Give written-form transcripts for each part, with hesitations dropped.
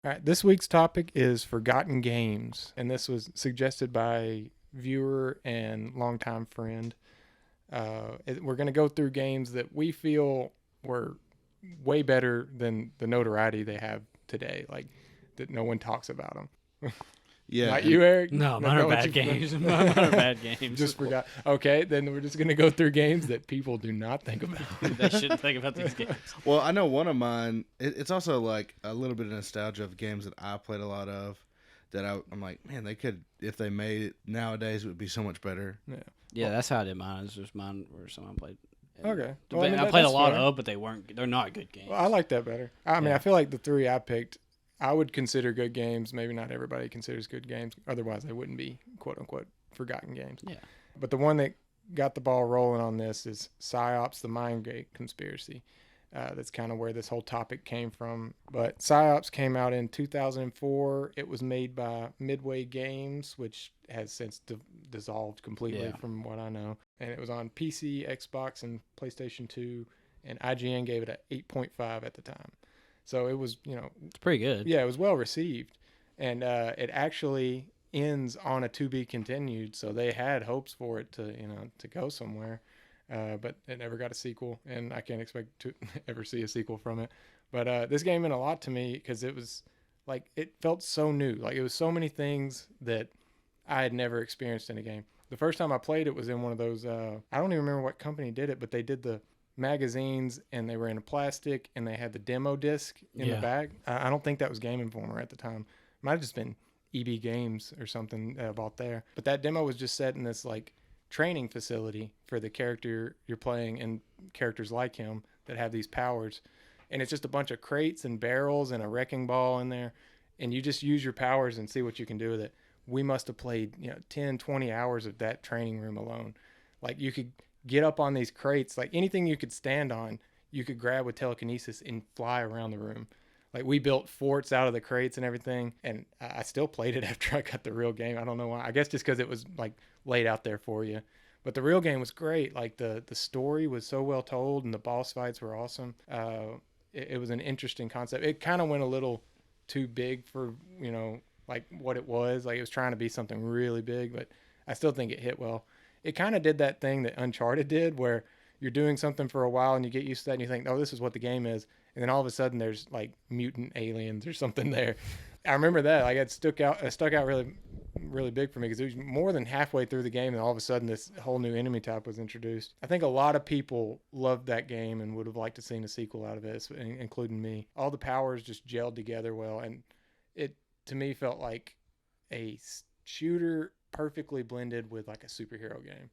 All right, this week's topic is forgotten games, and this was suggested by viewer and longtime friend. We're going to go through games that we feel were way better than the notoriety they have today, like that no one talks about them. Yeah, Not and you, Eric? No, Not mine are what bad you- games. Mine are bad games. Just forgot. Okay, then we're just going to go through games that people do not think about. They shouldn't think about these games. well, I know one of mine. It's also like a little bit of nostalgia of games that I played a lot of. That I'm like, man, they could if they made it nowadays, it would be so much better. Yeah. Yeah, that's how I did mine. It's just mine where someone played. And Okay. I, Well, I mean, I played a that's lot fair. of, but they're not good games. Well, I like that better. I mean, Yeah. I feel like the three I picked, I would consider good games. Maybe not everybody considers good games. Otherwise, they wouldn't be quote unquote forgotten games. Yeah. But the one that got the ball rolling on this is PsyOps: The Mindgate Conspiracy. That's kind of where this whole topic came from. But PsyOps came out in 2004. It was made by Midway Games, which has since dissolved completely Yeah. from what I know. And it was on PC, Xbox, and PlayStation 2. And IGN gave it an 8.5 at the time. So it was, It's pretty good. yeah, it was well received. And it actually ends on a to be continued. So they had hopes for it to go somewhere. But it never got a sequel, and I can't expect to ever see a sequel from it. But this game meant a lot to me because it was like it felt so new. Like it was so many things that I had never experienced in a game. The first time I played it was in one of those. I don't even remember what company did it, but they did the magazines, and they were in a plastic, and they had the demo disc in the Yeah. back. I don't think that was Game Informer at the time. Might have just been EB Games or something that I bought there. But that demo was just set in this like training facility for the character you're playing and characters like him that have these powers. And it's just a bunch of crates and barrels and a wrecking ball in there. And you just use your powers and see what you can do with it. We must have played, 10, 20 hours of that training room alone. Like you could get up on these crates, like anything you could stand on, you could grab with telekinesis and fly around the room. Like we built forts out of the crates and everything, and I still played it after I got the real game. I don't know why. I guess just because it was like laid out there for you. But the real game was great. Like the story was so well told, and the boss fights were awesome. It was an interesting concept. It kind of went a little too big for like what it was. Like it was trying to be something really big, but I still think it hit well. It kind of did that thing that Uncharted did, where you're doing something for a while and you get used to that, and you think, oh, this is what the game is. And then all of a sudden there's like mutant aliens or something there. I remember that. Like it stuck out really, really big for me because it was more than halfway through the game, and all of a sudden this whole new enemy type was introduced. I think a lot of people loved that game and would have liked to seen a sequel out of it, including me. All the powers just gelled together well, and it to me felt like a shooter perfectly blended with like a superhero game.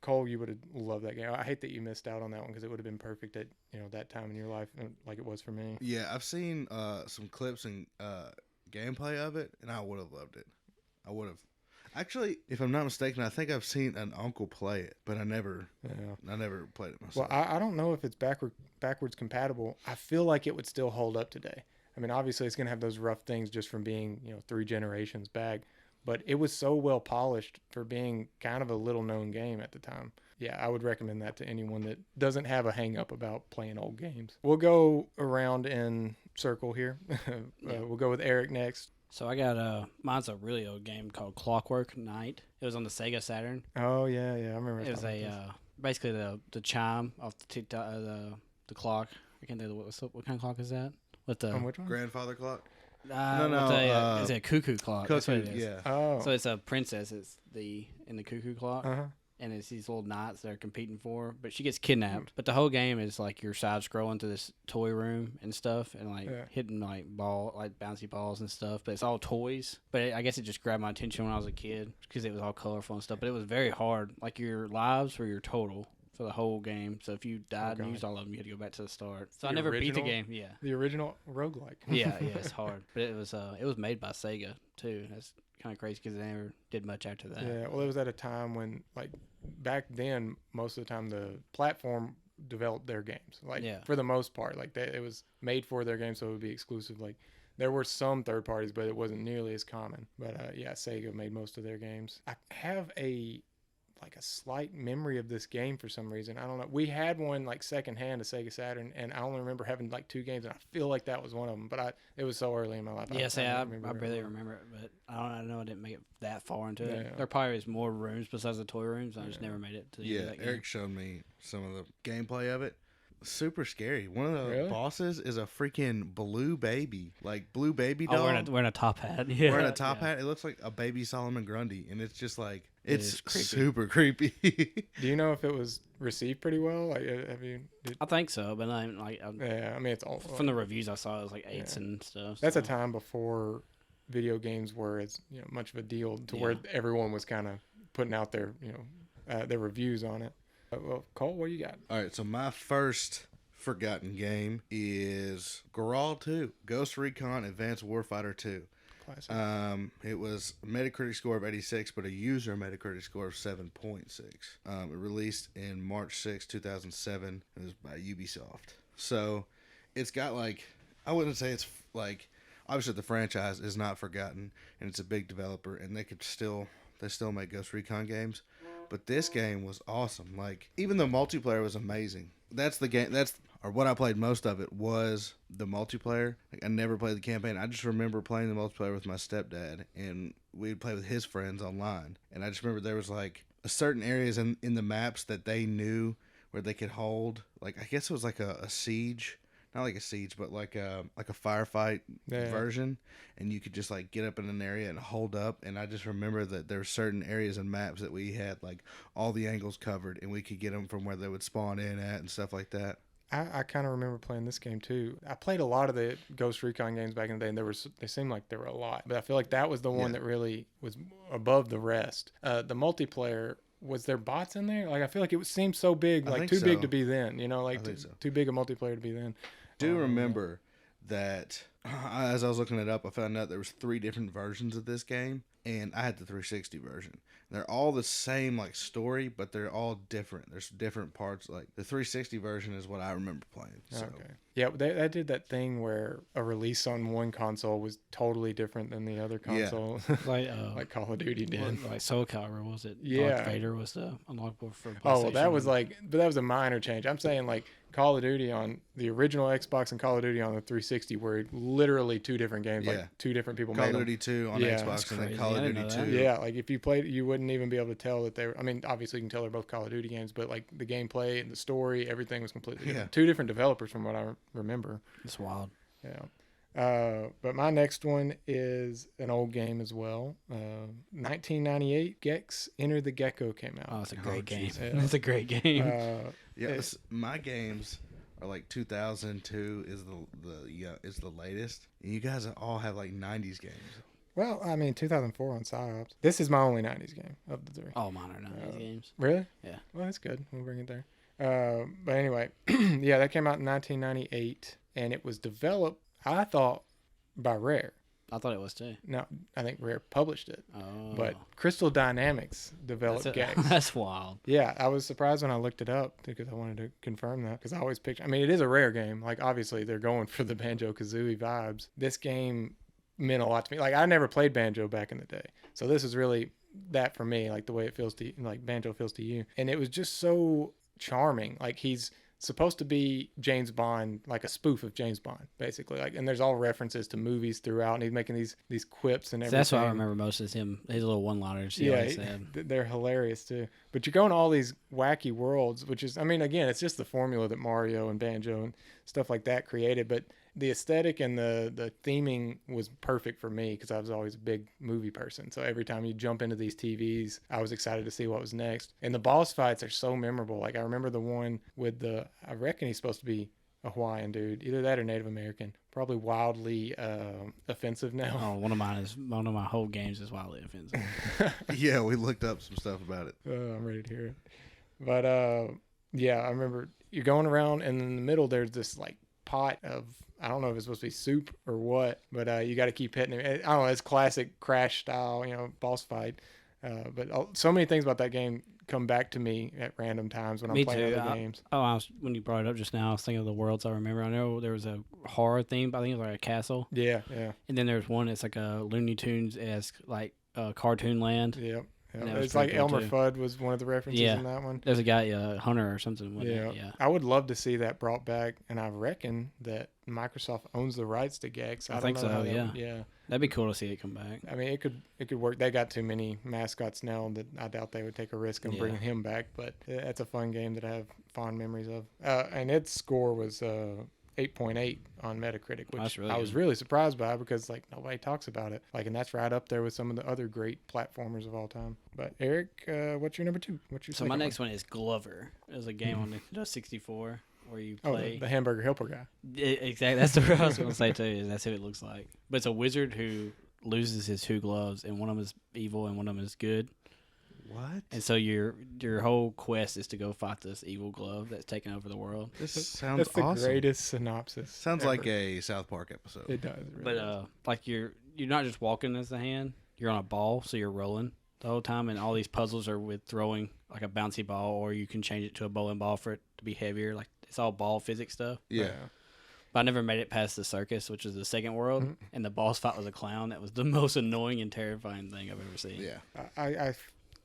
Cole, you would have loved that game. I hate that you missed out on that one because it would have been perfect at that time in your life, like it was for me. Yeah, I've seen some clips and gameplay of it, and I would have loved it. I would have. Actually, if I'm not mistaken, I think I've seen an uncle play it, but I never played it myself. Well, I don't know if it's backwards compatible. I feel like it would still hold up today. I mean, obviously, it's gonna have those rough things just from being 3 generations back. But it was so well polished for being kind of a little known game at the time. Yeah, I would recommend that to anyone that doesn't have a hang up about playing old games. We'll go around in circle here. We'll go with Eric next. So I got mine's a really old game called Clockwork Knight. It was on the Sega Saturn. Oh yeah, I remember. It was basically the chime off the clock. I can't think of what kind of clock is that? With the which one? Grandfather clock? it's a cuckoo clock. That's what it is. Yeah. Oh. So it's a princess. It's in the cuckoo clock. Uh-huh. And it's these little knights they're competing for, but she gets kidnapped. But the whole game is like you're side scrolling through this toy room and stuff, and like hitting like bouncy balls and stuff. But it's all toys. But I guess it just grabbed my attention when I was a kid because it was all colorful and stuff. But it was very hard. Like your lives were your total for the whole game. So if you died and used all of them, you had to go back to the start. So I never beat the game. Yeah. The original roguelike. yeah, it's hard. But it was made by Sega too. That's kind of crazy because they never did much after that. Yeah, well, it was at a time when, like, back then, most of the time the platform developed their games. Like, for the most part, like it was made for their game, so it would be exclusive. Like, there were some third parties, but it wasn't nearly as common. But yeah, Sega made most of their games. I have a like a slight memory of this game for some reason. I don't know. We had one like secondhand, a Sega Saturn, and I only remember having like 2 games, and I feel like that was one of them. But it was so early in my life. I barely remember it, but I know I didn't make it that far into it. Yeah. There probably is more rooms besides the toy rooms. I just never made it to the end of that game. Eric showed me some of the gameplay of it. Super scary. One of the bosses is a freaking blue baby, like blue baby doll. Wearing a top hat. Yeah. Wearing a top hat. It looks like a baby Solomon Grundy, and it's just like it's super creepy. Do you know if it was received pretty well? Like, I think so, but I mean, it's all from the reviews I saw. It was like 8s and stuff. That's a time before video games were as much of a deal to where everyone was kind of putting out their their reviews on it. Well, Cole, what do you got? All right, so my first forgotten game is Grawl 2, Ghost Recon Advanced Warfighter 2. Classic. It was a Metacritic score of 86, but a user Metacritic score of 7.6. It released in March 6, 2007. It was by Ubisoft. So it's got like, I wouldn't say it's like, obviously the franchise is not forgotten, and it's a big developer, and they still make Ghost Recon games. But this game was awesome. Like, even the multiplayer was amazing. That's the game. Or what I played most of it was the multiplayer. Like, I never played the campaign. I just remember playing the multiplayer with my stepdad, and we'd play with his friends online. And I just remember there was like certain areas in the maps that they knew where they could hold. Like, I guess it was like a siege. Not like a siege, but like a firefight version, and you could just like get up in an area and hold up. And I just remember that there were certain areas and maps that we had like all the angles covered, and we could get them from where they would spawn in at and stuff like that. I kind of remember playing this game too. I played a lot of the Ghost Recon games back in the day, and they seemed like there were a lot, but I feel like that was the one that really was above the rest. The multiplayer. Was there bots in there? Like, I feel like it seemed so big, like too big to be then, like too big a multiplayer to be then. I do remember that as I was looking it up, I found out there was 3 different versions of this game, and I had the 360 version. They're all the same like story, but they're all different. There's different parts. Like the 360 version is what I remember playing. So. Okay. Yeah, they did that thing where a release on one console was totally different than the other console. Yeah. Like Call of Duty did. Like Soul Calibur, was it? Yeah. Darth Vader was the unlockable for PlayStation. Oh, that was but that was a minor change. I'm saying like Call of Duty on the original Xbox and Call of Duty on the 360 were literally 2 different games. Yeah. Like 2 different people made them. Call of Duty 2 on Xbox and then Call of Duty 2. Yeah, like if you played, you wouldn't even be able to tell that they were. I mean, obviously you can tell they're both Call of Duty games, but like the gameplay and the story, everything was completely different. 2 different developers from what I remember. It's wild. Yeah. But my next one is an old game as well. 1998, Gex Enter the Gecko came out. Oh, it's a great game. It's a great game. My games are like 2002 is the latest. And you guys all have like 90s games. Well, I mean, 2004 on PsyOps. This is my only 90s game of the 3. Oh, mine are 90s games. Really? Yeah. Well, that's good. We'll bring it there. But anyway, yeah, that came out in 1998, and it was developed, I thought, by Rare. I thought it was too. No, I think Rare published it. Oh. But Crystal Dynamics developed Gex. That's wild. Yeah, I was surprised when I looked it up because I wanted to confirm that. Because I always picture, I mean, it is a Rare game. Like, obviously, they're going for the Banjo-Kazooie vibes. This game meant a lot to me. Like, I never played Banjo back in the day. So this is really that for me, like the way it feels to, like Banjo feels to you. And it was just so charming. Like, he's supposed to be James Bond, like a spoof of James Bond, basically. Like, and there's all references to movies throughout, and he's making these quips and everything. That's what I remember most is him, his little one-liners. Yeah, they're hilarious too. But you're going to all these wacky worlds, which is, I mean, again, it's just the formula that Mario and Banjo and stuff like that created. But the aesthetic and the theming was perfect for me because I was always a big movie person. So every time you jump into these TVs, I was excited to see what was next. And the boss fights are so memorable. Like, I remember the one with I reckon he's supposed to be a Hawaiian dude, either that or Native American. Probably wildly offensive now. Oh, one of my whole games is wildly offensive. Yeah, we looked up some stuff about it. I'm ready to hear it. But yeah, I remember you're going around, and in the middle there's this like pot of, I don't know if it's supposed to be soup or what, but you got to keep hitting it. I don't know, it's classic Crash style, boss fight. But so many things about that game come back to me at random times when I'm playing other games. When you brought it up just now, I was thinking of the worlds I remember. I know there was a horror theme, I think it was like a castle. Yeah. And then there's one that's like a Looney Tunes-esque, like cartoon land. Yep. Yeah, it's like Elmer Fudd was one of the references in that one. There's a guy, Hunter or something. Yeah. I would love to see that brought back, and I reckon that Microsoft owns the rights to Gex. I think so. Yeah. That'd be cool to see it come back. I mean, it could work. They got too many mascots now that I doubt they would take a risk on bringing him back. But it's a fun game that I have fond memories of. And its score was 8.8 on Metacritic, which I was really surprised by because like nobody talks about it. Like, and that's right up there with some of the other great platformers of all time. But Eric, what's your number 2? So my next one is Glover. It was a game on Nintendo 64 where you play the hamburger helper guy. Exactly. That's the what I was going to say too. Is that's who it looks like. But it's a wizard who loses his 2 gloves, and one of them is evil and one of them is good. What? And so your whole quest is to go fight this evil glove that's taking over the world. This sounds awesome. That's the greatest synopsis. Sounds like a South Park episode. It does. It really does. Like you're not just walking as the hand. You're on a ball, so you're rolling the whole time, and all these puzzles are with throwing like a bouncy ball, or you can change it to a bowling ball for it to be heavier. Like it's all ball physics stuff. Yeah. But I never made it past the circus, which is the second world, and the boss fight was a clown. That was the most annoying and terrifying thing I've ever seen. Yeah. I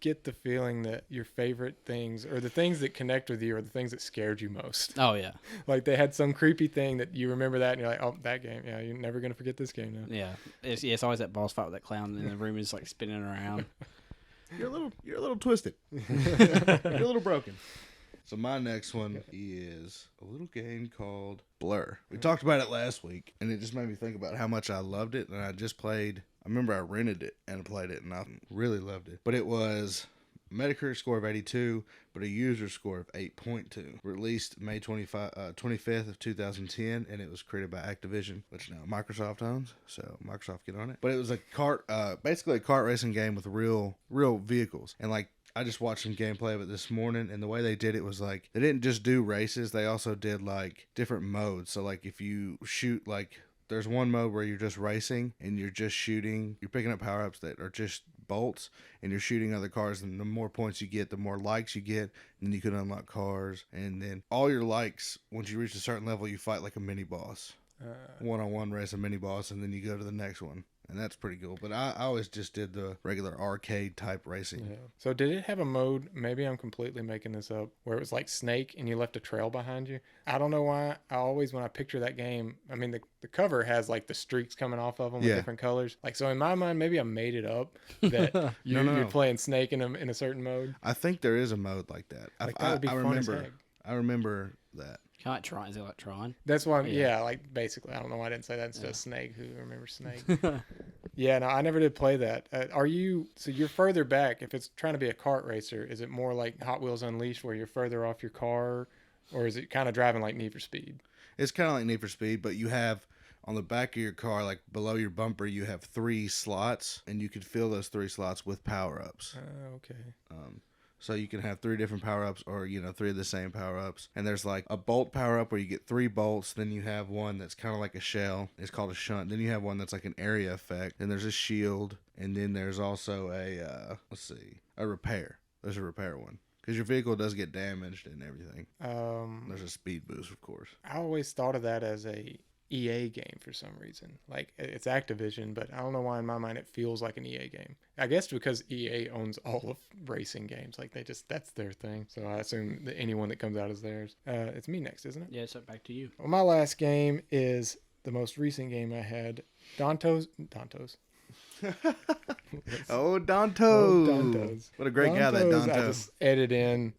get the feeling that your favorite things or the things that connect with you are the things that scared you most. Oh yeah. Like they had some creepy thing that you remember that and you're like, oh, that game. Yeah, you're never gonna forget this game now. Yeah. It's always that boss fight with that clown and the room is like spinning around. You're a little twisted. You're a little broken. So my next one is a little game called Blur. We talked about it last week, and it just made me think about how much I loved it. And I remember I rented it and played it, and I really loved it. But it was a Metacritic score of 82, but a user score of 8.2. Released May 25th of 2010, and it was created by Activision, which now Microsoft owns. So Microsoft, get on it. But it was basically a kart racing game with real vehicles, and like. I just watched some gameplay of it this morning, and the way they did it was like they didn't just do races, they also did like different modes. So like if you shoot, like there's one mode where you're just racing and you're just shooting, you're picking up power-ups that are just bolts, and you're shooting other cars, and the more points you get, the more likes you get, and then you can unlock cars, and then all your likes, once you reach a certain level, you fight like a mini boss. One-on-one race a mini boss, and then you go to the next one. And that's pretty cool. But I always just did the regular arcade type racing. Yeah. So did it have a mode, maybe I'm completely making this up, where it was like Snake and you left a trail behind you? I don't know why. I always, when I picture that game, I mean, the cover has like the streaks coming off of them with different colors. Like, so in my mind, maybe I made it up that you're playing Snake in a certain mode. I think there is a mode like that. Like, that would be fun as heck. I remember that. Kind of Tron. Is it like Tron? That's why. Yeah, like basically. I don't know why I didn't say that instead of Snake. Who remembers Snake? Yeah, no, I never did play that. So you're further back. If it's trying to be a kart racer, is it more like Hot Wheels Unleashed where you're further off your car, or is it kind of driving like Need for Speed? It's kind of like Need for Speed, but you have on the back of your car, like below your bumper, you have 3 slots, and you could fill those 3 slots with power-ups. Okay. So you can have 3 different power-ups or, 3 of the same power-ups. And there's like a bolt power-up where you get 3 bolts. Then you have one that's kind of like a shell. It's called a shunt. Then you have one that's like an area effect. Then there's a shield. And then there's also a repair. There's a repair one. Because your vehicle does get damaged and everything. There's a speed boost, of course. I always thought of that as a EA game for some reason. Like, it's Activision, but I don't know why in my mind it feels like an EA game. I guess because EA owns all of racing games. Like, that's their thing. So I assume that anyone that comes out is theirs. It's me next, isn't it? Yeah, so back to you. Well, my last game is the most recent game I had. Dantos. Oh, Dantos. What a great guy that Dantos. I just edit in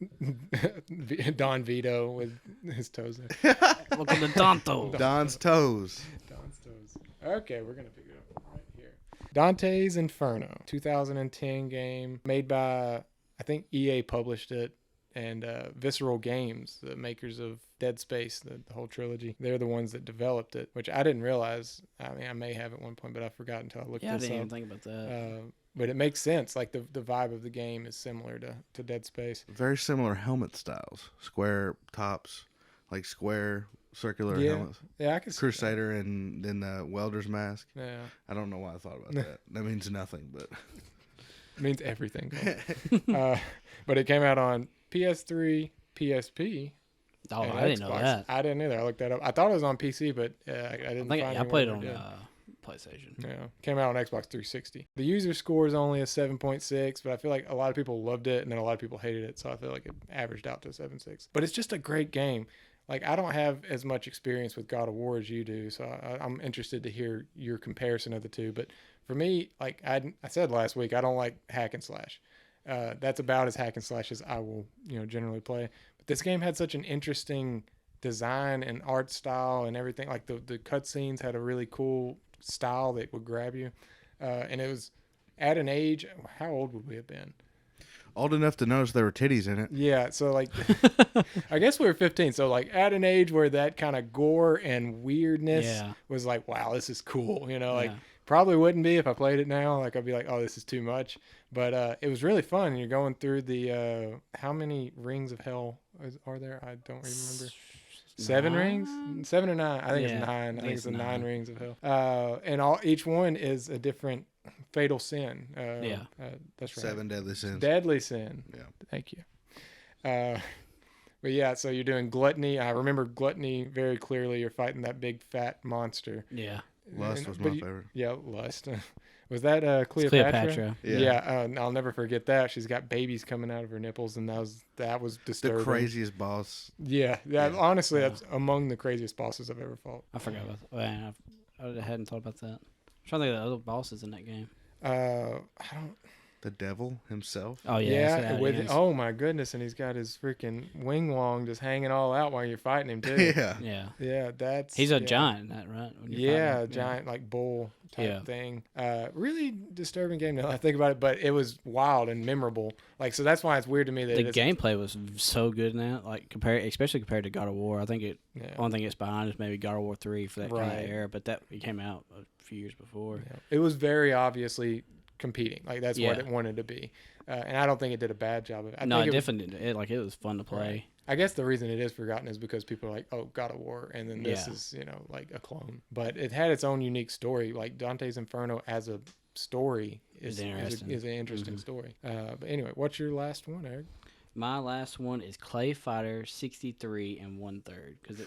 Don Vito with his toes there. Welcome to Danto. Don's toes. Don's toes. Okay, we're going to pick it up right here. Dante's Inferno, 2010 game made by, I think EA published it, and Visceral Games, the makers of Dead Space, the whole trilogy. They're the ones that developed it, which I didn't realize. I mean, I may have at one point, but I forgot until I looked this up. Yeah, I didn't even think about that. But it makes sense. Like, the vibe of the game is similar to Dead Space. Very similar helmet styles. Square tops, like square, circular helmets. Yeah, I can see Crusader that. And then the welder's mask. Yeah. I don't know why I thought about that. That means nothing, but... It means everything. But it came out on PS3, PSP. Oh, I didn't know that. I didn't either. I looked that up. I thought it was on PC, but I didn't find it. I played it on PlayStation. Yeah, came out on Xbox 360. The user score is only a 7.6, but I feel like a lot of people loved it and then a lot of people hated it, so I feel like it averaged out to 7.6. But it's just a great game. Like, I don't have as much experience with God of War as you do, so I'm interested to hear your comparison of the two. But for me, like I said last week, I don't like hack and slash. That's about as hack and slash as I will, generally play. But this game had such an interesting design and art style and everything. Like the cutscenes had a really cool style that would grab you, and it was at an age. How old would we have been? Old enough to notice there were titties in it. Yeah, so like, I guess we were 15. So like at an age where that kind of gore and weirdness was like, wow, this is cool. Like probably wouldn't be if I played it now. Like I'd be like, oh, this is too much. But it was really fun. You're going through the how many rings of hell are there? I don't remember. 7 rings? 7 or 9? I think it's 9. I think it's the 9 rings of hell. And each one is a different fatal sin. That's right. 7 deadly sins. Deadly sin. Yeah. Thank you. But yeah, so you're doing gluttony. I remember gluttony very clearly. You're fighting that big fat monster. Yeah. Lust was my favorite. Yeah, Lust. Was that Cleopatra? Yeah. I'll never forget that. She's got babies coming out of her nipples, and that was disturbing. The craziest boss. Yeah. Honestly, that's among the craziest bosses I've ever fought. I forgot about that. Man, I hadn't thought about that. I'm trying to think of the other bosses in that game. I don't. The devil himself. Oh yeah. Oh my goodness, and he's got his freaking wing wong just hanging all out while you're fighting him too. Yeah. He's a giant, that right? Giant like bull type thing. Really disturbing game now I think about it, but it was wild and memorable. Like, so that's why it's weird to me that the gameplay was so good in that. Like especially compared to God of War. I think one thing it's behind is maybe God of War 3 for that kind of era, but it came out a few years before. Yeah. It was very obviously competing. Like that's what it wanted to be, and I don't think it did a bad job of it. It definitely did. It was fun to play. Right. I guess the reason it is forgotten is because people are like, oh, God of War, and then this is like a clone. But it had its own unique story. Like Dante's Inferno as a story is an interesting story. But anyway, what's your last one, Eric? My last one is Clay Fighter 63 and 1/3 because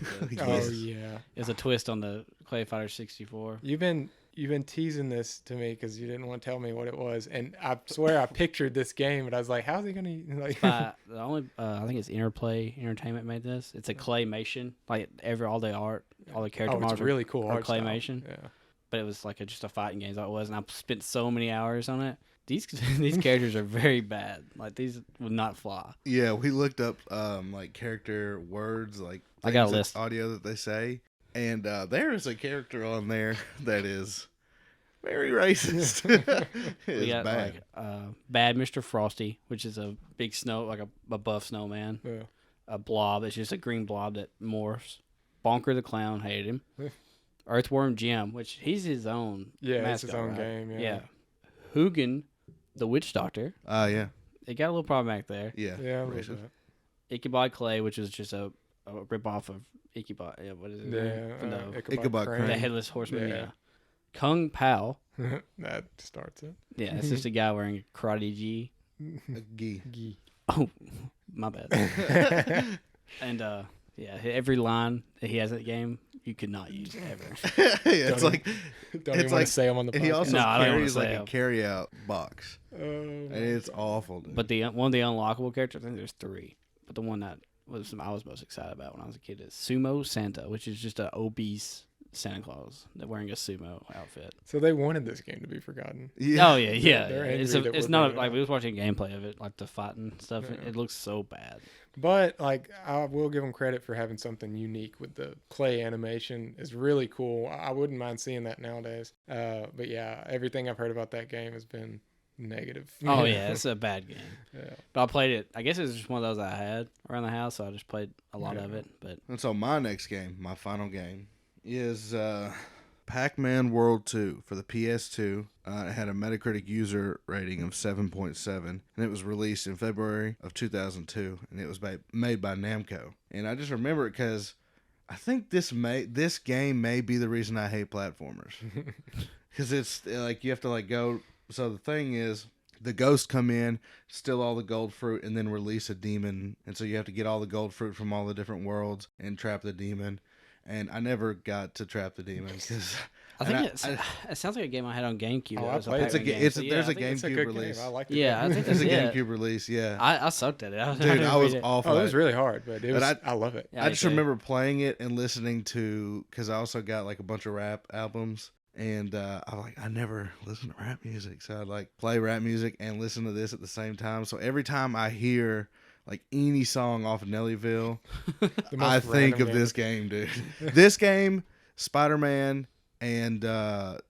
it's a twist on the Clay Fighter 64. You've been teasing this to me because you didn't want to tell me what it was, and I swear I pictured this game, and I was like, "How's he gonna like?" The only I think it's Interplay Entertainment made this. It's a claymation, like all the art, all the character models. It's really cool art claymation. Style. Yeah, but it was like just a fighting game. That it was, and I spent so many hours on it. These characters are very bad. Like these would not fly. Yeah, we looked up like character words, like I got a list audio that they say. And there is a character on there that is very racist. We got bad. Bad Mr. Frosty, which is a big snow, like a buff snowman. Yeah. A blob. It's just a green blob that morphs. Bonker the Clown, hated him. Earthworm Jim, which he's his own. Yeah, mascot, it's his own game. Yeah. Hugin, the Witch Doctor. Yeah. It got a little problematic there. Yeah. Racist. Ichabod Clay, which is just a ripoff of Ichabod. Yeah, what is it? Yeah, Ichabod Crane. The Headless Horseman. Yeah. Kung Pao. That starts it. Yeah, it's just a guy wearing a karate gi. A gi. Oh, my bad. And every line that he has in the game, you could not use ever. It's like don't even want to say them on the podcast. He also carries like a him. carry-out box, and it's awful. Dude. But one of the unlockable characters, I think there's 3. But the one that I was most excited about when I was a kid is Sumo Santa, which is just an obese Santa Claus wearing a sumo outfit. So they wanted this game to be forgotten. Yeah. Oh yeah. It's not like we was watching gameplay of it, like the fighting stuff. Yeah. It looks so bad. But like I will give them credit for having something unique with the clay animation. Is really cool. I wouldn't mind seeing that nowadays. But yeah, everything I've heard about that game has been negative. Oh yeah, it's a bad game. Yeah. But I played it. I guess it was just one of those I had around the house, so I just played a lot of it. But and so my next game, my final game, is Pac-Man World 2 for the PS2. It had a Metacritic user rating of 7.7, and it was released in February of 2002, and it was made by Namco. And I just remember it because I think this game may be the reason I hate platformers. Because it's like you have to like go. So the thing is, the ghosts come in, steal all the gold fruit, and then release a demon. And so you have to get all the gold fruit from all the different worlds and trap the demon. And I never got to trap the demon because I think it sounds like a game I had on GameCube. Oh, That was I played It's a there's a GameCube release. Game. I liked it. Yeah, I think There's that's a it. GameCube release. Yeah, I sucked at it. dude, I was it. awful. Oh, it at was really hard, but it was. I love it. Yeah, I just remember playing it and listening to, because I also got like a bunch of rap albums, and I never listen to rap music, so I'd like play rap music and listen to this at the same time. So every time I hear like any song off of Nellyville, I think of this game, dude. This game, Spider-Man, and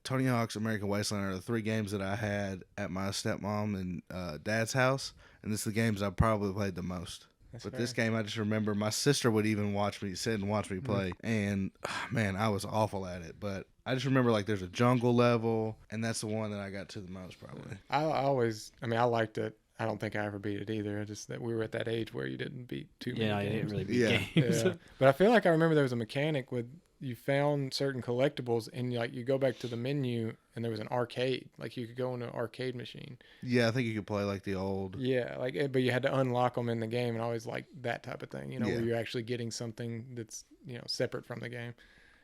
Tony Hawk's American Wasteland are the 3 games that I had at my stepmom and dad's house, and this is the games I probably played the most. That's but fair. this game, I just remember my sister would even sit and watch me play, and man, I was awful at it. But I just remember like there's a jungle level, and that's the one that I got to the most probably. I liked it. I don't think I ever beat it either. Just that we were at that age where you didn't beat too many games. You didn't really beat games. Yeah. But I feel like I remember there was a mechanic with you found certain collectibles and like you go back to the menu and there was an arcade. Like you could go into an arcade machine. Yeah, I think you could play like the old. Yeah, but you had to unlock them in the game, and I always like that type of thing. Where you're actually getting something that's separate from the game.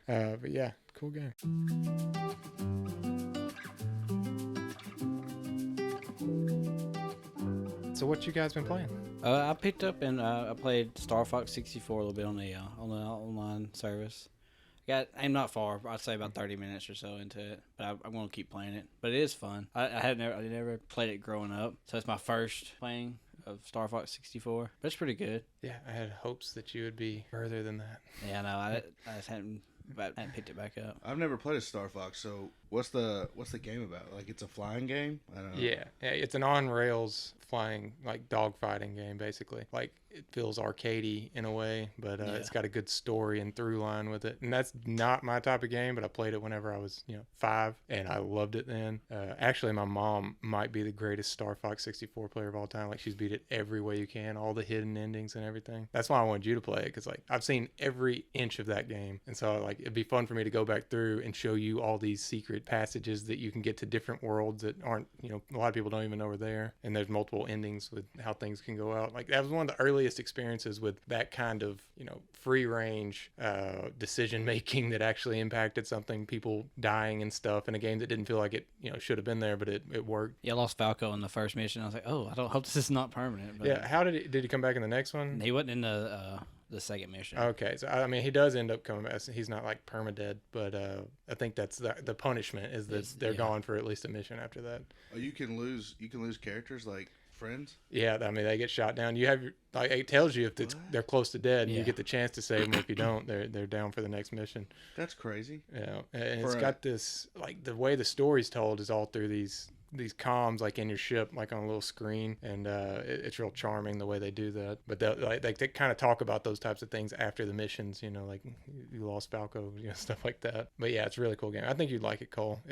But yeah, cool game. So what you guys been playing? I picked up and I played Star Fox 64 a little bit on the online service. I'm not far. I'd say about 30 minutes or so into it, but I'm going to keep playing it. But it is fun. I never played it growing up, so it's my first playing of Star Fox 64. But it's pretty good. Yeah, I had hopes that you would be further than that. Yeah, no, I just hadn't picked it back up. I've never played a Star Fox, so what's the game about? Like, it's a flying game? I don't know. Yeah, it's an on rails flying like dogfighting game basically. Like it feels arcadey in a way, but it's got a good story and through line with it. And that's not my type of game, but I played it whenever I was 5, and I loved it then. Actually, my mom might be the greatest Star Fox 64 player of all time. Like she's beat it every way you can, all the hidden endings and everything. That's why I wanted you to play it, because like I've seen every inch of that game, and so like it'd be fun for me to go back through and show you all these secret passages that you can get to different worlds that aren't a lot of people don't even know are there, and there's multiple endings with how things can go out. Like that was one of the earliest experiences with that kind of free range decision making that actually impacted something, people dying and stuff in a game that didn't feel like it should have been there, but it worked. Yeah, I lost Falco in the first mission. I was like, I don't hope this is not permanent. But yeah, how did he come back in the next one? He wasn't in the second mission. Okay, so I mean he does end up coming back. He's not like permadead, but I think that's the punishment is that they're gone for at least a mission after that. Oh, you can lose characters like friends? Yeah, I mean they get shot down. You have it tells you if they're close to dead, and you get the chance to save them. If you don't, they're down for the next mission. That's crazy. Yeah, and it's got this like the way the story's told is all through these comms like in your ship, like on a little screen, and it's real charming the way they do that. But they kind of talk about those types of things after the missions, like you lost Falco, stuff like that. But yeah, it's a really cool game. I think you'd like it, Cole.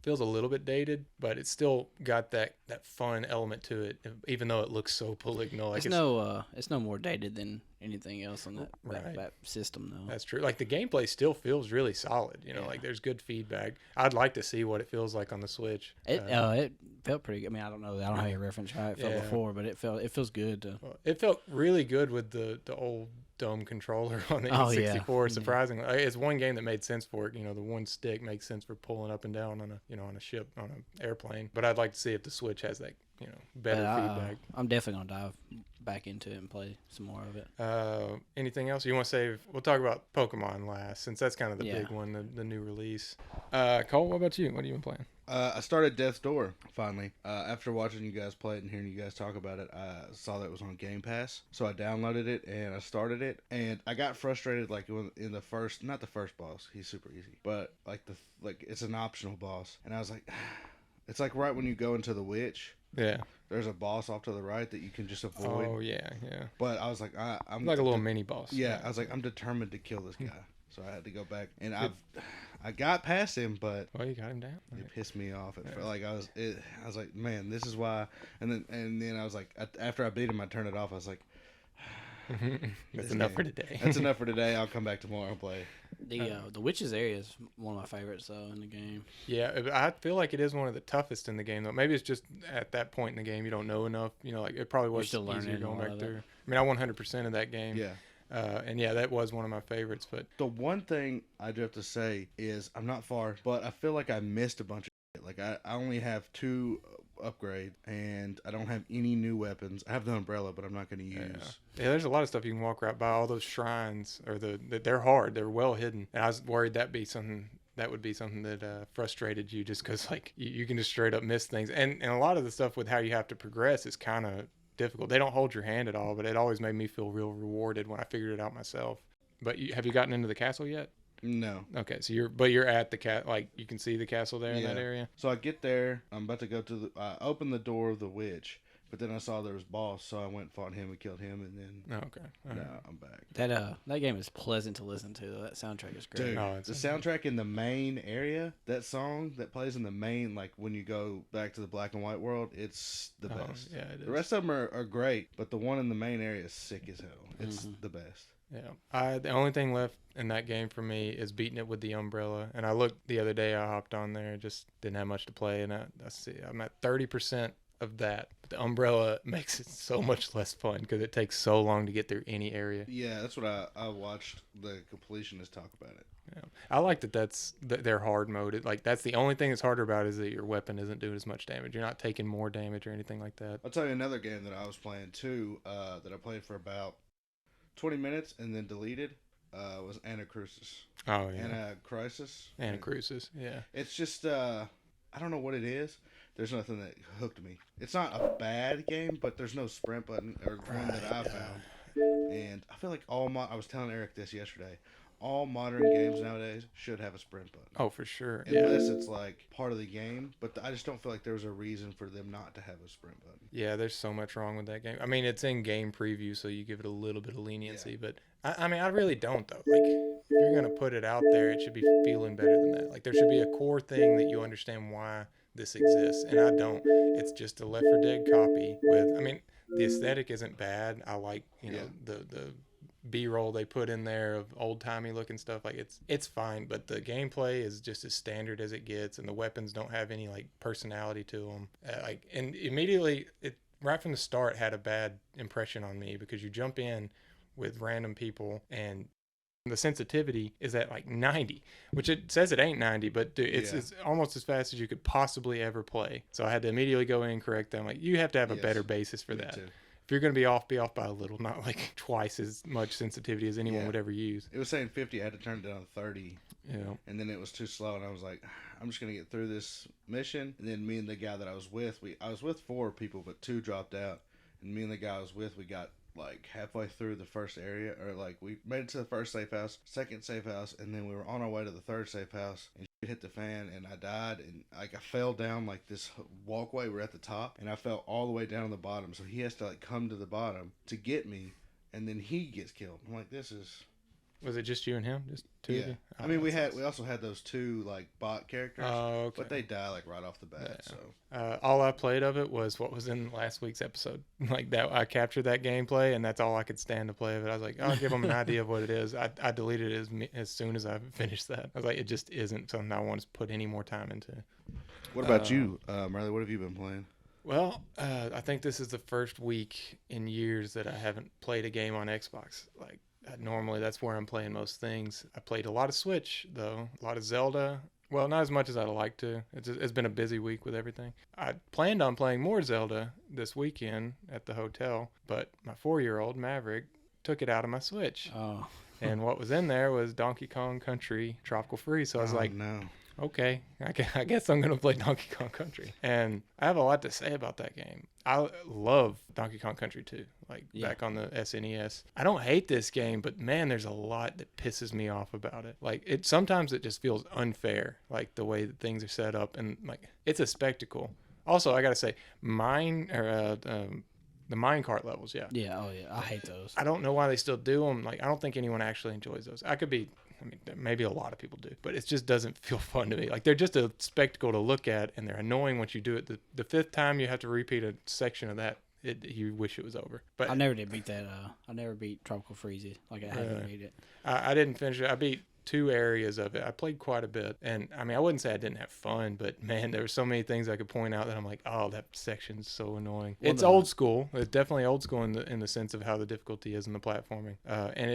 Feels a little bit dated, but it's still got that fun element to it, even though it looks so polygonal. Like it's no more dated than anything else on that system though. That's true. Like the gameplay still feels really solid. Like there's good feedback. I'd like to see what it feels like on the Switch. It felt pretty good. I mean, I don't know how you reference how it felt before, but it feels good. It felt really good with the old dumb controller on the N64. Surprisingly, it's one game that made sense for it. The one stick makes sense for pulling up and down on a ship, on an airplane. But I'd like to see if the Switch has that better feedback. I'm definitely gonna dive back into it and play some more of it. Anything else you want to save? We'll talk about Pokemon last, since that's kind of the big one, the new release. Cole, what about you? What have you been playing? I started Death's Door finally. After watching you guys play it and hearing you guys talk about it, I saw that it was on Game Pass, so I downloaded it and I started it. And I got frustrated, like in the first, not the first boss, he's super easy, but like it's an optional boss, and I was like, it's like right when you go into the witch. Yeah. There's a boss off to the right that you can just avoid. Oh yeah. But I was like, I'm like a little mini boss. Yeah, I was like, I'm determined to kill this guy. So I had to go back, and I got past him, but you got him down. It pissed me off. It felt like I was like, man, this is why. And then I was like, after I beat him, I turned it off. I was like, that's enough for today. That's enough for today. I'll come back tomorrow and play. The Witch's area is one of my favorites though in the game. Yeah, I feel like it is one of the toughest in the game though. Maybe it's just at that point in the game you don't know enough. Like it probably was still easier learning going back through. I mean, I 100% of that game. Yeah. And yeah, that was one of my favorites. But the one thing I do have to say is I'm not far, but I feel like I missed a bunch of shit. Like I only have 2 upgrade, and I don't have any new weapons. I have the umbrella, but I'm not going to use. Yeah, there's a lot of stuff you can walk right by. All those shrines, or they're hard. They're well hidden. And I was worried that would be something that frustrated you, just because like you can just straight up miss things. And a lot of the stuff with how you have to progress is kind of difficult. They don't hold your hand at all, but it always made me feel real rewarded when I figured it out myself. But have you gotten into the castle yet? No. Okay, so you're at the like you can see the castle there in that area. So I get there. I'm about to go to I open the door of the witch, but then I saw there was boss, so I went and fought him and killed him, and then. Oh, okay. I'm back. That game is pleasant to listen to. That soundtrack is great. Dude, the soundtrack in the main area, that song that plays in the main, like when you go back to the black and white world, it's the best. Yeah, it is. The rest of them are great, but the one in the main area is sick as hell. It's the best. Yeah, the only thing left in that game for me is beating it with the umbrella. And I looked the other day, I hopped on there, just didn't have much to play, and I'm at 30% of that. But the umbrella makes it so much less fun because it takes so long to get through any area. Yeah, that's what I watched the completionist talk about it. Yeah, I like that's their hard mode. Like that's the only thing that's harder about it is that your weapon isn't doing as much damage. You're not taking more damage or anything like that. I'll tell you another game that I was playing too, that I played for about 20 minutes and then deleted, was Anacrusis. Oh, yeah. Anacrusis, yeah. It's just, I don't know what it is. There's nothing that hooked me. It's not a bad game, but there's no sprint button, or one that I found. And I feel like I was telling Eric this yesterday, all modern games nowadays should have a sprint button. Oh, for sure. Unless it's like part of the game, but I just don't feel like there was a reason for them not to have a sprint button. Yeah, there's so much wrong with that game. I mean, it's in game preview, so you give it a little bit of leniency, but I mean, I really don't though. Like, if you're gonna put it out there, it should be feeling better than that. Like, there should be a core thing that you understand why this exists, and I don't. It's just a Left 4 Dead copy with. I mean, the aesthetic isn't bad. I like the B-roll they put in there of old-timey looking stuff. Like it's fine, but the gameplay is just as standard as it gets, and the weapons don't have any like personality to them. And immediately right from the start had a bad impression on me because you jump in with random people and the sensitivity is at like 90, which it says it ain't 90, but dude, it's almost as fast as you could possibly ever play. So I had to immediately go in and correct them. Like, you have to have a better basis for that. Too. If you're going to be off by a little, not like twice as much sensitivity as anyone would ever use. It was saying 50, I had to turn it down to 30. Yeah. And then it was too slow, and I was like, I'm just going to get through this mission. And then me and the guy that I was with, I was with 4 people, but 2 dropped out. And me and the guy I was with, we got like halfway through the first area, or like we made it to the first safe house, second safe house, and then we were on our way to the third safe house, and shit hit the fan, and I died, and like I fell down like this walkway. We're at the top, and I fell all the way down to the bottom, so he has to like come to the bottom to get me, and then he gets killed. I'm like, this is... Was it just you and him? Just 2 of you? Oh, I mean, we also had those 2 like bot characters, but they die like right off the bat. Yeah. So all I played of it was what was in last week's episode. Like that, I captured that gameplay, and that's all I could stand to play of it. I was like, I'll give them an idea of what it is. I deleted it as soon as I finished that. I was like, it just isn't something I want to put any more time into. What about you, Murley? What have you been playing? Well, I think this is the first week in years that I haven't played a game on Xbox. Like, normally that's where I'm playing most things. I played a lot of Switch, though. A lot of Zelda. Well, not as much as I'd like to. It's been a busy week with everything. I planned on playing more Zelda this weekend at the hotel, but my 4-year-old, Maverick, took it out of my Switch. Oh. And what was in there was Donkey Kong Country Tropical Freeze. So I was like, no. Okay, I guess I'm going to play Donkey Kong Country. And I have a lot to say about that game. I love Donkey Kong Country 2, back on the SNES. I don't hate this game, but man, there's a lot that pisses me off about it. Like, sometimes it just feels unfair, like the way that things are set up. And like, it's a spectacle. Also, I got to say, the minecart levels, Yeah, oh yeah, I hate those. I don't know why they still do them. Like, I don't think anyone actually enjoys those. Maybe a lot of people do, but it just doesn't feel fun to me. Like, they're just a spectacle to look at, and they're annoying once you do it. The 5th time you have to repeat a section of that, you wish it was over. But I never did beat that. I never beat Tropical Freeze. Like, I haven't beat it. I didn't finish it. I beat 2 areas of it. I played quite a bit, and I mean, I wouldn't say I didn't have fun, but man, there were so many things I could point out that I'm like, oh, that section's so annoying. Well, It's old school. It's definitely old school in the sense of how the difficulty is in the platforming, and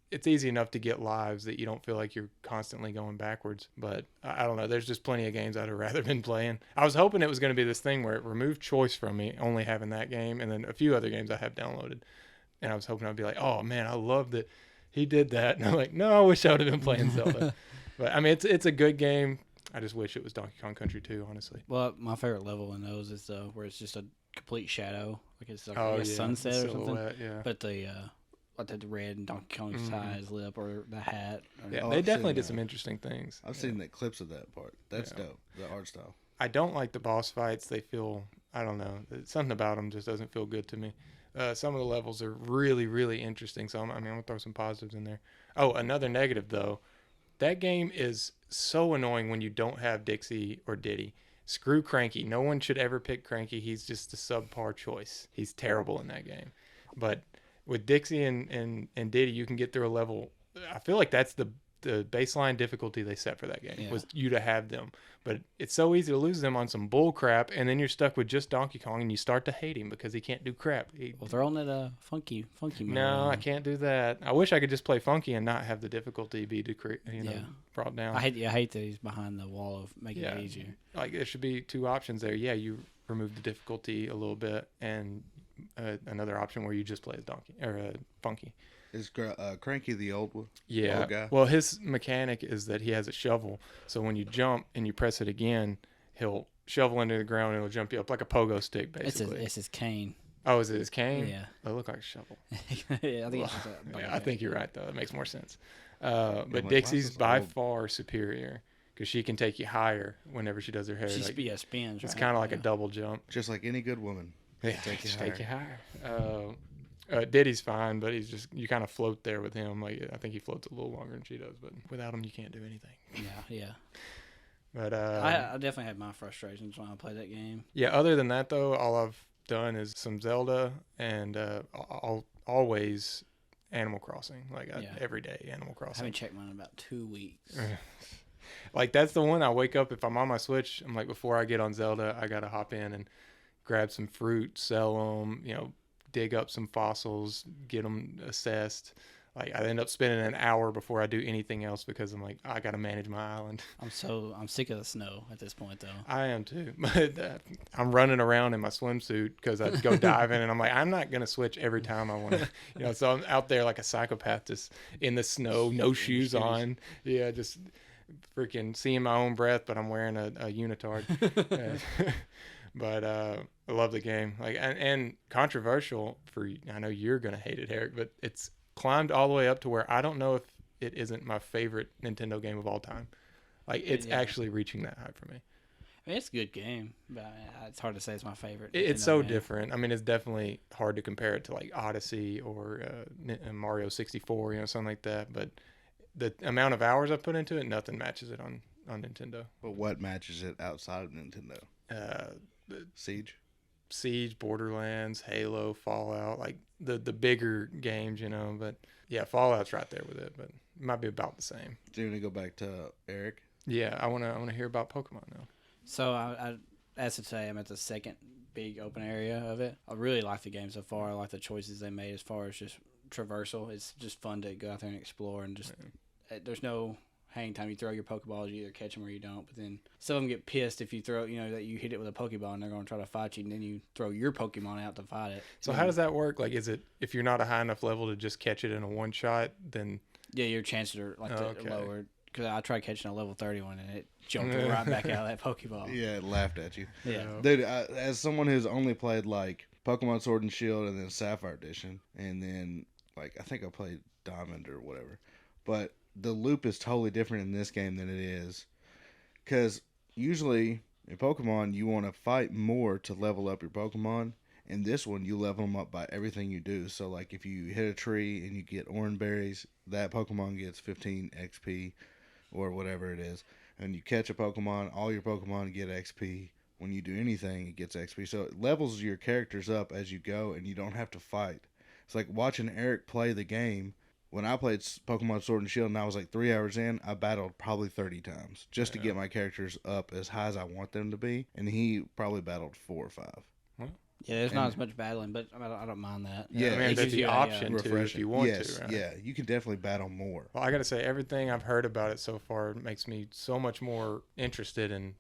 it's easy enough to get lives that you don't feel like you're constantly going backwards. But I don't know. There's just plenty of games I'd have rather been playing. I was hoping it was going to be this thing where it removed choice from me, only having that game, and then a few other games I have downloaded. And I was hoping I'd be like, oh man, I love that he did that. And I'm like, no, I wish I would have been playing Zelda. But I mean, it's a good game. I just wish it was Donkey Kong Country 2, honestly. Well, my favorite level in those is where it's just a complete shadow, like it's like a sunset or something. Yeah. But the red and Donkey Kong's eyes lit up, or the hat. Yeah, they definitely did some interesting things. I've seen the clips of that part. That's dope. The art style. I don't like the boss fights. They feel, I don't know, something about them just doesn't feel good to me. Some of the levels are really, really interesting. So I'm gonna throw some positives in there. Oh, another negative though, that game is so annoying when you don't have Dixie or Diddy. Screw Cranky. No one should ever pick Cranky. He's just a subpar choice. He's terrible in that game. But with Dixie and Diddy, you can get through a level. I feel like that's the baseline difficulty they set for that game, was you to have them. But it's so easy to lose them on some bull crap, and then you're stuck with just Donkey Kong, and you start to hate him because he can't do crap. Well, they're on that funky mode. No, I can't do that. I wish I could just play funky and not have the difficulty be brought down. I hate that he's behind the wall of making it easier. Like, there should be 2 options there. Yeah, you remove the difficulty a little bit, and another option where you just play as Donkey or Funky. Is Cranky the old one? Yeah. Old guy? Well, his mechanic is that he has a shovel. So when you jump and you press it again, he'll shovel into the ground and it'll jump you up like a pogo stick, basically. It's his cane. Oh, is it his cane? Yeah. It looked like a shovel. Yeah, I think I think you're right, though. It makes more sense. But Dixie's by far superior because she can take you higher whenever she does her hair. She spins, right? It's kind of like a double jump. Just like any good woman. Yeah, take you higher. Diddy's fine, but you kind of float there with him. Like, I think he floats a little longer than she does, but without him, you can't do anything. Yeah. But I definitely had my frustrations when I played that game. Yeah, other than that, though, all I've done is some Zelda and always Animal Crossing. Like, every day Animal Crossing. I haven't checked mine in about 2 weeks. Like, that's the one I wake up, if I'm on my Switch, I'm like, before I get on Zelda, I got to hop in and grab some fruit, sell them, dig up some fossils, get them assessed. Like, I end up spending an hour before I do anything else because I'm like, I got to manage my island. I'm sick of the snow at this point, though. I am too. But I'm running around in my swimsuit because I go diving, and I'm like, I'm not going to switch every time I want to. So I'm out there like a psychopath, just in the snow, no shoes on. Yeah, just freaking seeing my own breath, but I'm wearing a unitard. But I love the game. Like, and controversial I know you're gonna hate it, Eric, but it's climbed all the way up to where I don't know if it isn't my favorite Nintendo game of all time. Like, it's actually reaching that high for me. I mean, it's a good game, but it's hard to say it's my favorite. It's so different. I mean, it's definitely hard to compare it to like Odyssey or Mario 64, something like that. But the amount of hours I put into it, nothing matches it on Nintendo. But what matches it outside of Nintendo? Siege, Borderlands, Halo, Fallout, like the bigger games, But yeah, Fallout's right there with it, but it might be about the same. Do you want to go back to Eric? Yeah, I want to hear about Pokemon now. So as of today, I'm at the second big open area of it. I really like the game so far. I like the choices they made as far as just traversal. It's just fun to go out there and explore, and just there's no hang time. You throw your Pokeballs, you either catch them or you don't. But then some of them get pissed if you throw, that you hit it with a Pokeball and they're going to try to fight you, and then you throw your Pokemon out to fight it. So how does that work? Like, is it if you're not a high enough level to just catch it in a one shot, then your chances are lower. Because I tried catching a level 31 and it jumped right back out of that Pokeball. Yeah, it laughed at you. Yeah, dude. As someone who's only played like Pokemon Sword and Shield and then Sapphire Edition, and then like I think I played Diamond or whatever, but the loop is totally different in this game than it is, because usually in Pokemon you want to fight more to level up your Pokemon. In this one, you level them up by everything you do. So like if you hit a tree and you get orange berries, that Pokemon gets 15 XP or whatever it is. And you catch a Pokemon, all your Pokemon get XP. When you do anything, it gets XP. So it levels your characters up as you go, and you don't have to fight. It's like watching Eric play the game when I played Pokemon Sword and Shield and I was like 3 hours in, I battled probably 30 times just to get my characters up as high as I want them to be. And he probably battled 4 or 5. Yeah, there's not as much battling, but I don't mind that. Yeah, I mean, there's the option to if you want to, right? Yeah, you can definitely battle more. Well, I got to say, everything I've heard about it so far makes me so much more interested in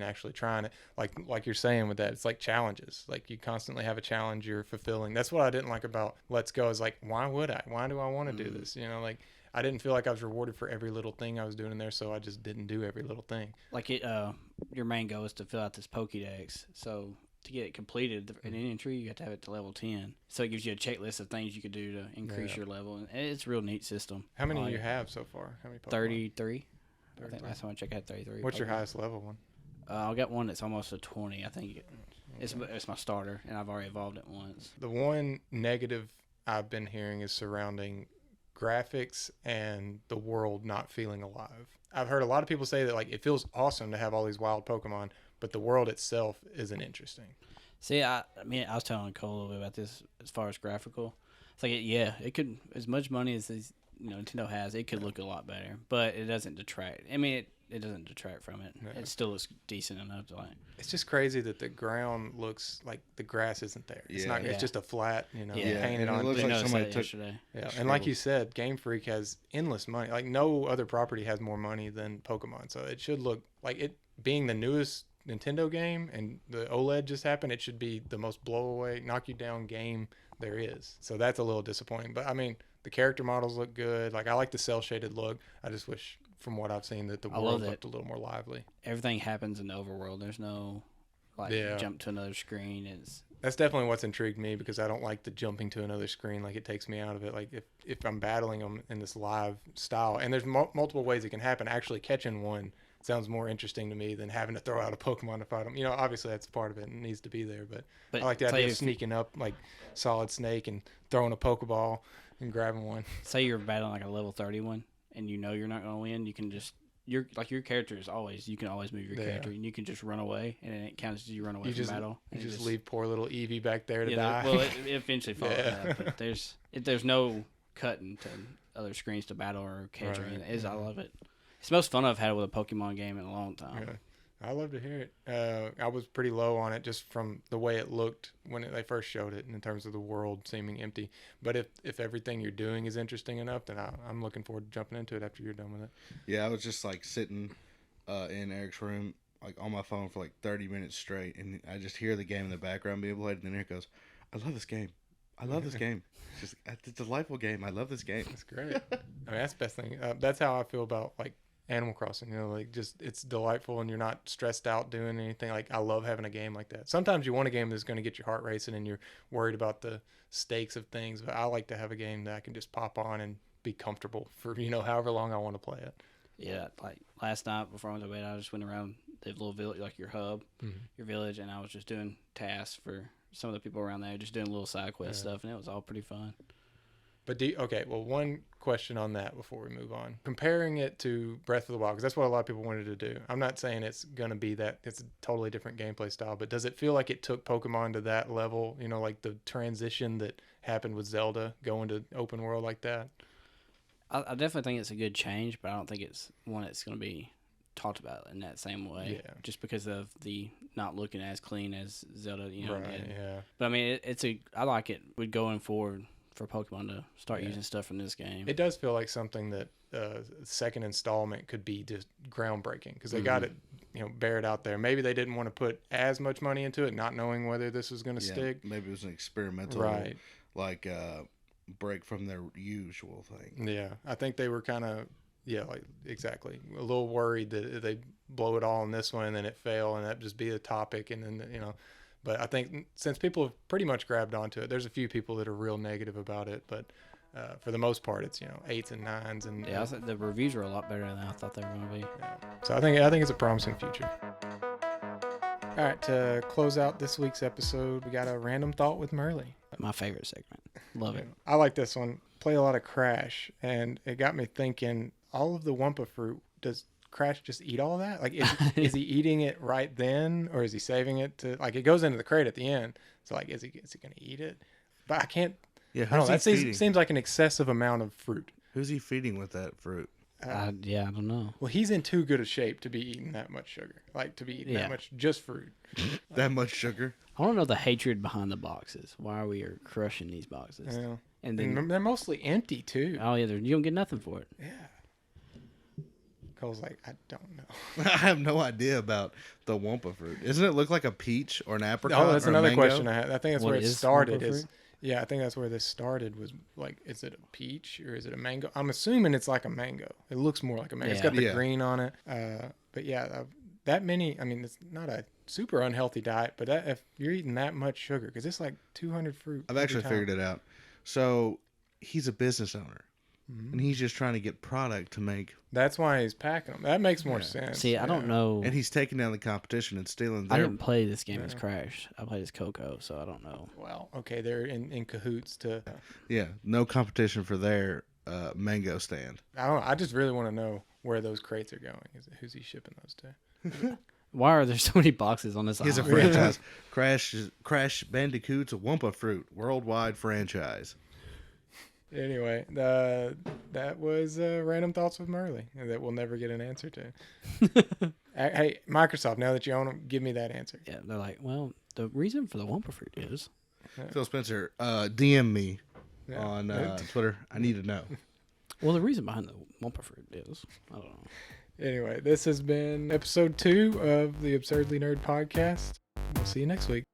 actually trying it. Like you're saying with that, it's like challenges. Like you constantly have a challenge you're fulfilling. That's what I didn't like about Let's Go is like, why would I? Why do I want to do this? You know, like I didn't feel like I was rewarded for every little thing I was doing in there, so I just didn't do every little thing. Like your main goal is to fill out this Pokédex. So to get it completed in any tree, you have to have it to level 10. So it gives you a checklist of things you could do to increase your level. And it's a real neat system. How many do you have so far? How many Pokemon? 33. I think last time I checked, I had 33. What's Pokemon. your highest level one? I got one that's almost a 20. I think it's my starter, and I've already evolved it once. The one negative I've been hearing is surrounding graphics and the world not feeling alive. I've heard a lot of people say that like it feels awesome to have all these wild Pokemon, but the world itself isn't interesting. See, I mean, I was telling Cole a little bit about this as far as graphical. It's like, it could, as much money as Nintendo has, it could look a lot better, but it doesn't detract. I mean, it doesn't detract from it. It still looks decent enough to like. It's just crazy that the ground looks like the grass isn't there. It's not. It's just a flat, painted on. It looks like somebody took yesterday. Yeah, and like you said, Game Freak has endless money. Like no other property has more money than Pokemon, so it should look like it being the newest Nintendo game and the OLED just happened. It should be the most blow away, knock you down game there is. So that's a little disappointing. But I mean, the character models look good. Like I like the cell shaded look. I just wish, from what I've seen, that the world looked a little more lively. Everything happens in the overworld. There's no jump to another screen. That's definitely what's intrigued me because I don't like the jumping to another screen. Like it takes me out of it. Like if I'm battling them in this live style, and there's multiple ways it can happen. Actually catching one sounds more interesting to me than having to throw out a Pokemon to fight them. Obviously that's part of it and needs to be there, but I like the idea of sneaking up like Solid Snake and throwing a Pokeball and grabbing one. Say you're battling like a level 31 and you're not going to win, you can just your character is always, you can always move your character and you can just run away and it counts as you run away from battle. You just leave poor little Eevee back there to die. Well, it eventually falls out, but there's no cutting to other screens to battle or catching. Right. I love it. It's the most fun I've had with a Pokemon game in a long time. Yeah. I love to hear it. I was pretty low on it just from the way it looked when they first showed it in terms of the world seeming empty. But if everything you're doing is interesting enough, then I'm looking forward to jumping into it after you're done with it. Yeah, I was just like sitting in Eric's room like on my phone for like 30 minutes straight, and I just hear the game in the background being played, and then Eric goes, I love this game. I love this game. It's a delightful game. I love this game. It's great. I mean, that's the best thing. That's how I feel about like Animal Crossing, like just it's delightful and you're not stressed out doing anything. Like I love having a game like that. Sometimes you want a game that's going to get your heart racing and you're worried about the stakes of things, but I like to have a game that I can just pop on and be comfortable for however long I want to play it. Yeah, like last night before I went to bed, I just went around the little village, like your hub, your village, and I was just doing tasks for some of the people around there, just doing little side quest stuff, and it was all pretty fun. But one question on that before we move on. Comparing it to Breath of the Wild, because that's what a lot of people wanted to do. I'm not saying it's going to be that. It's a totally different gameplay style, but does it feel like it took Pokemon to that level? Like the transition that happened with Zelda going to open world like that? I definitely think it's a good change, but I don't think it's one that's going to be talked about in that same way. Yeah. Just because of the not looking as clean as Zelda, Right, yeah. But I mean, I like it with going forward for Pokemon to start using stuff from this game. It does feel like something that second installment could be just groundbreaking because they got it, bared out there. Maybe they didn't want to put as much money into it, not knowing whether this was going to stick. Maybe it was an experimental, break from their usual thing. Yeah, I think they were kind of, exactly, a little worried that they blow it all in this one and then it fail and that just be a topic and then But I think since people have pretty much grabbed onto it, there's a few people that are real negative about it. But for the most part, it's 8s and 9s, and I thought the reviews were a lot better than I thought they were going to be. Yeah. So I think it's a promising future. All right, to close out this week's episode, we got a random thought with Murley. My favorite segment. Love it. I like this one. Play a lot of Crash, and it got me thinking. All of the Wumpa fruit, does Crash just eat all of that? Like, is he eating it right then, or is he saving it to, like, it goes into the crate at the end? So, like, is he going to eat it? But I can't. Yeah, I don't know. That seems like an excessive amount of fruit. Who's he feeding with that fruit? Yeah, I don't know. Well, he's in too good a shape to be eating that much sugar. Like, to be eating that much just fruit. That much sugar? I want to know the hatred behind the boxes. Why we are crushing these boxes. Yeah. And then they're mostly empty, too. Oh, yeah, you don't get nothing for it. Yeah. Cole's like, I don't know. I have no idea about the Wumpa fruit. Doesn't it look like a peach or an apricot? Oh, that's or another mango? question I had. I think that's where it started. Wumpa fruit? Yeah, I think that's where this started. Was like, is it a peach or is it a mango? I'm assuming it's like a mango. It looks more like a mango. It's got the green on it. But yeah, that many. I mean, it's not a super unhealthy diet, but if you're eating that much sugar, because it's like 200 fruit. I've actually figured it out. So he's a business owner. And he's just trying to get product to make. That's why he's packing them. That makes more sense. See, I don't know. And he's taking down the competition and stealing I their. didn't play this game as Crash. I played as Coco, so I don't know. Well, okay, they're in cahoots to. Yeah, no competition for their mango stand. I don't know. I just really want to know where those crates are going. Who's he shipping those to? Why are there so many boxes on this He's a island? franchise. Crash Bandicoot's a Wumpa Fruit worldwide franchise. Anyway, that was Random Thoughts with Murley that we'll never get an answer to. Hey, Microsoft, now that you own them, give me that answer. Yeah, they're like, well, the reason for the Wumpa fruit is. Phil Spencer, DM me on Twitter. I need to know. Well, the reason behind the Wumpa fruit is, I don't know. Anyway, this has been episode 2 of the Absurdly Nerd podcast. We'll see you next week.